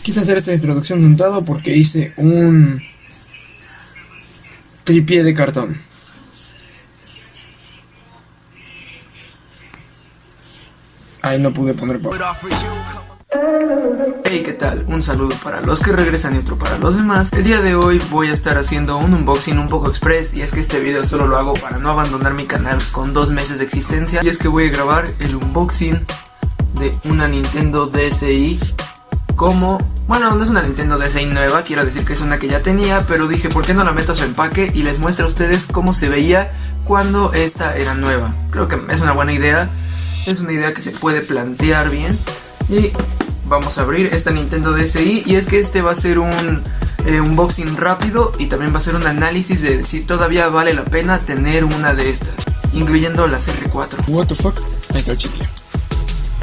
Quise hacer esta introducción juntado porque hice un tripié de cartón. Ahí no pude poner pausa. Hey, ¿qué tal? Un saludo para los que regresan y otro para los demás. El día de hoy voy a estar haciendo un unboxing un poco express. Y es que este video solo lo hago para no abandonar mi canal con 2 meses de existencia. Y es que voy a grabar el unboxing de una Nintendo DSi. Bueno, no es una Nintendo DSi nueva, quiero decir que es una que ya tenía, pero dije, ¿por qué no la meto a su empaque y les muestro a ustedes cómo se veía cuando esta era nueva? Creo que es una buena idea, es una idea que se puede plantear bien. Y vamos a abrir esta Nintendo DSi, y es que este va a ser un unboxing rápido y también va a ser un análisis de si todavía vale la pena tener una de estas, incluyendo las R4. What the fuck, ahí está el chicle.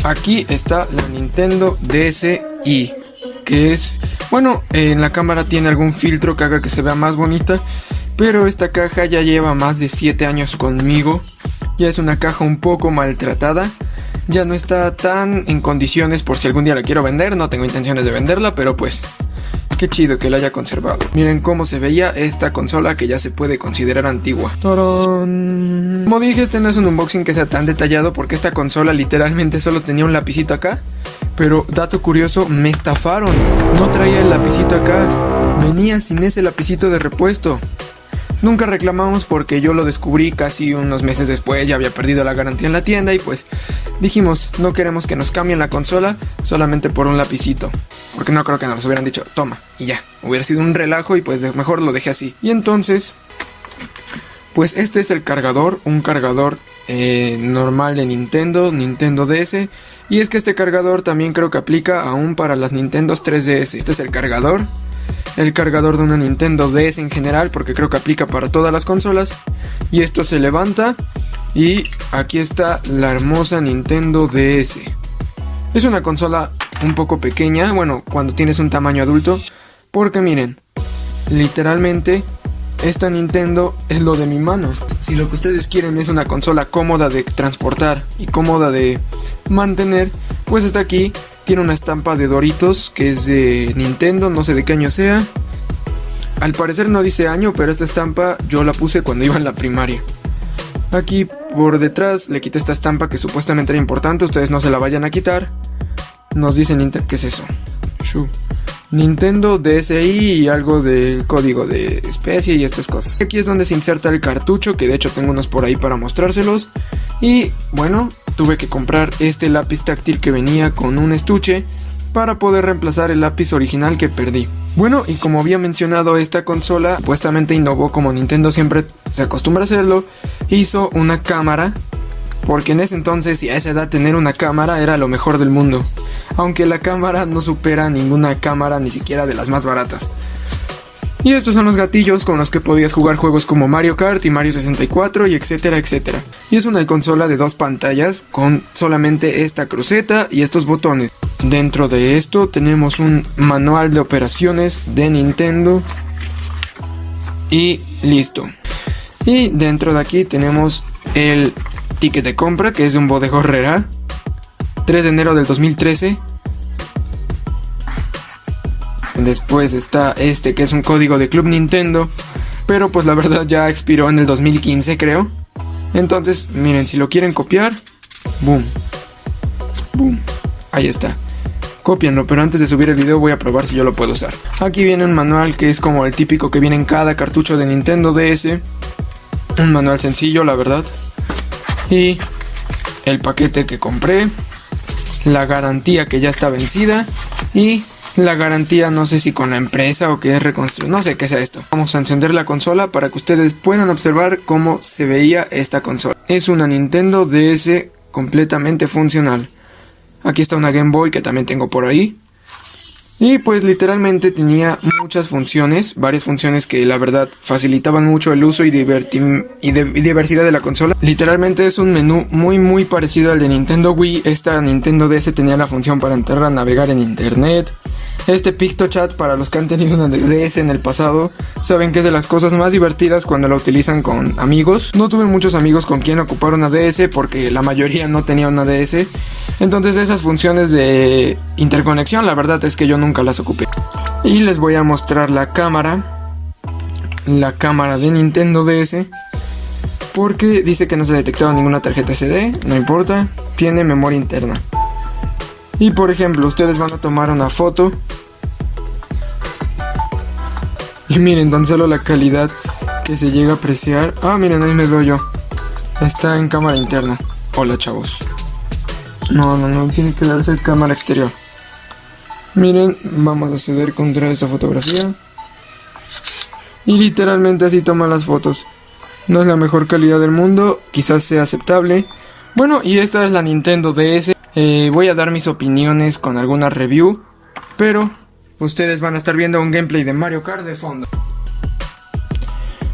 Aquí está la Nintendo DSi, que es, bueno, en la cámara tiene algún filtro que haga que se vea más bonita, pero esta caja ya lleva más de 7 años conmigo. Ya es una caja un poco maltratada, ya no está tan en condiciones por si algún día la quiero vender. No tengo intenciones de venderla, pero pues qué chido que la haya conservado. Miren cómo se veía esta consola, que ya se puede considerar antigua. ¡Tarán! Como dije, este no es un unboxing que sea tan detallado, porque esta consola literalmente solo tenía un lapicito acá. Pero dato curioso, me estafaron. No traía el lapicito acá, venía sin ese lapicito de repuesto. Nunca reclamamos porque yo lo descubrí casi unos meses después, ya había perdido la garantía en la tienda y pues dijimos, no queremos que nos cambien la consola solamente por un lapicito. Porque no creo que nos hubieran dicho, toma, y ya. Hubiera sido un relajo y pues mejor lo dejé así. Y entonces, pues este es el cargador, un cargador normal de Nintendo DS. Y es que este cargador también creo que aplica aún para las Nintendos 3DS. Este es el cargador de una Nintendo DS en general, porque creo que aplica para todas las consolas. Y esto se levanta y aquí está la hermosa Nintendo DS. Es una consola un poco pequeña, bueno, cuando tienes un tamaño adulto, porque miren, literalmente esta Nintendo es lo de mi mano. Si lo que ustedes quieren es una consola cómoda de transportar y cómoda de mantener, pues está aquí. Tiene una estampa de Doritos que es de Nintendo, no sé de qué año sea. Al parecer no dice año, pero esta estampa yo la puse cuando iba en la primaria. Aquí por detrás le quité esta estampa que supuestamente era importante, ustedes no se la vayan a quitar. Nos dice Nintendo, ¿qué es eso? Nintendo DSi y algo del código de especie y estas cosas. Aquí es donde se inserta el cartucho, que de hecho tengo unos por ahí para mostrárselos. Y bueno, tuve que comprar este lápiz táctil que venía con un estuche para poder reemplazar el lápiz original que perdí. Bueno, y como había mencionado, esta consola supuestamente innovó como Nintendo siempre se acostumbra a hacerlo. Hizo una cámara, porque en ese entonces y a esa edad tener una cámara era lo mejor del mundo. Aunque la cámara no supera ninguna cámara, ni siquiera de las más baratas. Y estos son los gatillos con los que podías jugar juegos como Mario Kart y Mario 64 y etcétera, etcétera. Y es una consola de 2 pantallas con solamente esta cruceta y estos botones. Dentro de esto tenemos un manual de operaciones de Nintendo y listo. Y dentro de aquí tenemos el ticket de compra, que es de un Bodega Aurrerá, 3 de enero del 2013. Después está este, que es un código de Club Nintendo, pero pues la verdad ya expiró en el 2015 creo. Entonces miren, si lo quieren copiar, boom, boom, ahí está. Cópienlo, pero antes de subir el video voy a probar si yo lo puedo usar. Aquí viene un manual que es como el típico que viene en cada cartucho de Nintendo DS. Un manual sencillo, la verdad. Y el paquete que compré, la garantía que ya está vencida y la garantía, no sé si con la empresa o que es reconstruir, no sé qué sea esto. Vamos a encender la consola para que ustedes puedan observar cómo se veía esta consola. Es una Nintendo DS completamente funcional. Aquí está una Game Boy que también tengo por ahí. Y pues literalmente tenía muchas funciones, varias funciones que la verdad facilitaban mucho el uso y diversidad de la consola. Literalmente es un menú muy parecido al de Nintendo Wii. Esta Nintendo DS tenía la función para entrar a navegar en internet, Este PictoChat, para los que han tenido una DS en el pasado, saben que es de las cosas más divertidas cuando la utilizan con amigos. No tuve muchos amigos con quien ocupar una DS porque la mayoría no tenía una DS. Entonces esas funciones de interconexión, la verdad es que yo nunca las ocupé. Y les voy a mostrar la cámara de Nintendo DS, porque dice que no se ha detectado ninguna tarjeta SD, no importa, tiene memoria interna. Y por ejemplo, ustedes van a tomar una foto y miren tan solo la calidad que se llega a apreciar. Ah, miren, ahí me veo yo. Está en cámara interna. Hola, chavos. No, tiene que darse cámara exterior. Miren, vamos a ceder contra esta fotografía. Y literalmente así toma las fotos. No es la mejor calidad del mundo, quizás sea aceptable. Bueno, y esta es la Nintendo DS. Voy a dar mis opiniones con alguna review, pero ustedes van a estar viendo un gameplay de Mario Kart de fondo.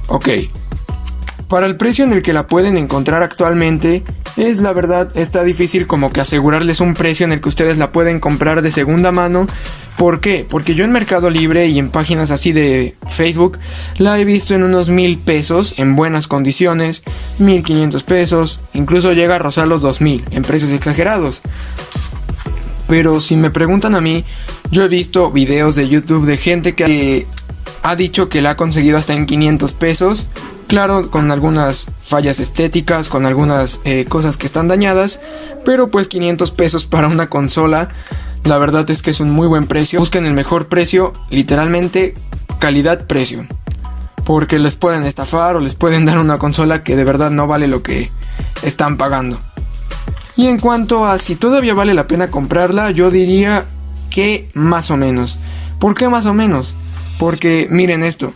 Ok, para el precio en el que la pueden encontrar actualmente, la verdad, está difícil como que asegurarles un precio en el que ustedes la pueden comprar de segunda mano. ¿Por qué? Porque yo en Mercado Libre y en páginas así de Facebook la he visto en unos 1,000 pesos en buenas condiciones, 1,500 pesos, incluso llega a rozar los 2,000 en precios exagerados. Pero si me preguntan a mí, yo he visto videos de YouTube de gente que ha dicho que la ha conseguido hasta en 500 pesos. Claro, con algunas fallas estéticas, con algunas cosas que están dañadas, pero pues 500 pesos para una consola, la verdad es que es un muy buen precio. Busquen el mejor precio, literalmente calidad-precio, porque les pueden estafar o les pueden dar una consola que de verdad no vale lo que están pagando. Y en cuanto a si todavía vale la pena comprarla, yo diría que más o menos. ¿Por qué más o menos? Porque miren esto.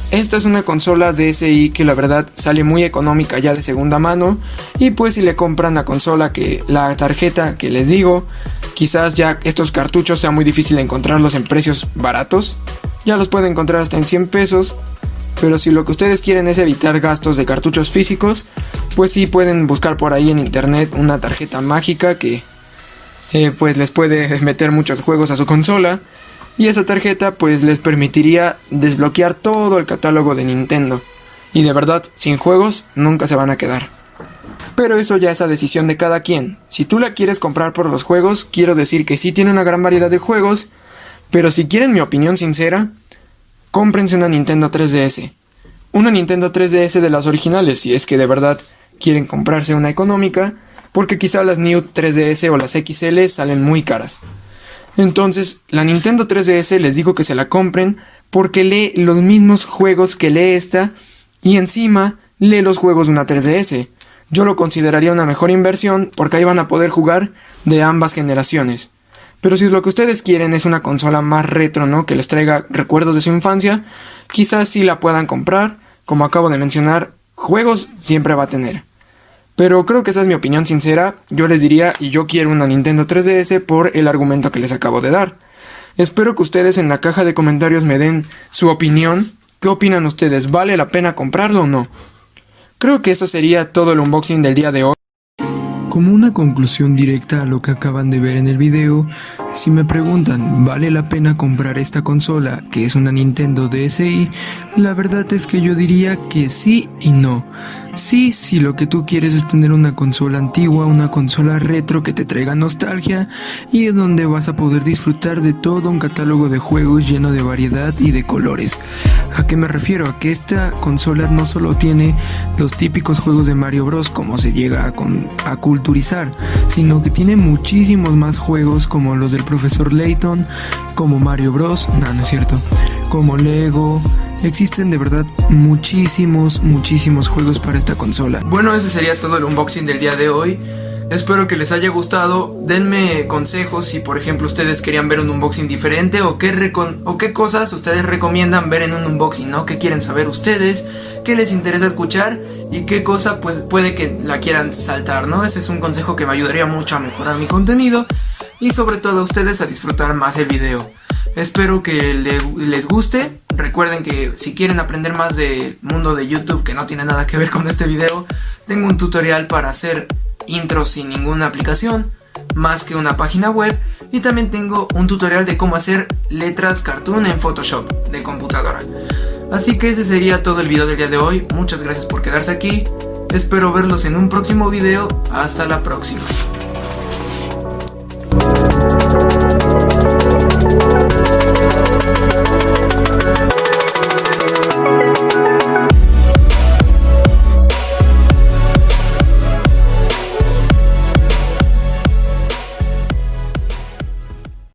Esta es una consola DSi que la verdad sale muy económica ya de segunda mano, y pues si le compran la consola, que la tarjeta que les digo, quizás ya estos cartuchos sea muy difícil encontrarlos en precios baratos, ya los pueden encontrar hasta en 100 pesos, pero si lo que ustedes quieren es evitar gastos de cartuchos físicos, pues sí pueden buscar por ahí en internet una tarjeta mágica que pues les puede meter muchos juegos a su consola. Y esa tarjeta pues les permitiría desbloquear todo el catálogo de Nintendo. Y de verdad, sin juegos nunca se van a quedar. Pero eso ya es a decisión de cada quien. Si tú la quieres comprar por los juegos, quiero decir que sí tiene una gran variedad de juegos. Pero si quieren mi opinión sincera, cómprense una Nintendo 3DS. Una Nintendo 3DS de las originales, si es que de verdad quieren comprarse una económica. Porque quizá las New 3DS o las XL salen muy caras. Entonces, la Nintendo 3DS les digo que se la compren porque lee los mismos juegos que lee esta, y encima lee los juegos de una 3DS. Yo lo consideraría una mejor inversión porque ahí van a poder jugar de ambas generaciones. Pero si lo que ustedes quieren es una consola más retro, ¿no?, que les traiga recuerdos de su infancia, quizás sí la puedan comprar. Como acabo de mencionar, juegos siempre va a tener. Pero creo que esa es mi opinión sincera. Yo les diría, y yo quiero una Nintendo 3DS por el argumento que les acabo de dar. Espero que ustedes en la caja de comentarios me den su opinión. ¿Qué opinan ustedes? ¿Vale la pena comprarlo o no? Creo que eso sería todo el unboxing del día de hoy. Como una conclusión directa a lo que acaban de ver en el video, si me preguntan, ¿vale la pena comprar esta consola, que es una Nintendo DSi? La verdad es que yo diría que sí y no. Sí, si lo que tú quieres es tener una consola antigua, una consola retro que te traiga nostalgia y donde vas a poder disfrutar de todo un catálogo de juegos lleno de variedad y de colores. ¿A qué me refiero? A que esta consola no solo tiene los típicos juegos de Mario Bros. Como se llega a culturizar, sino que tiene muchísimos más juegos como los del Profesor Layton, como Mario Bros. No es cierto, como Lego. Existen de verdad muchísimos juegos para esta consola. Bueno, ese sería todo el unboxing del día de hoy. Espero que les haya gustado. Denme consejos si por ejemplo ustedes querían ver un unboxing diferente, o qué cosas ustedes recomiendan ver en un unboxing, ¿no? ¿Qué quieren saber ustedes? ¿Qué les interesa escuchar? Y qué cosa pues puede que la quieran saltar, ¿no? Ese es un consejo que me ayudaría mucho a mejorar mi contenido y sobre todo a ustedes a disfrutar más el video. Espero que les guste. Recuerden que si quieren aprender más del mundo de YouTube, que no tiene nada que ver con este video, tengo un tutorial para hacer intros sin ninguna aplicación más que una página web, y también tengo un tutorial de cómo hacer letras cartoon en Photoshop de computadora. Así que ese sería todo el video del día de hoy. Muchas gracias por quedarse aquí. Espero verlos en un próximo video. Hasta la próxima.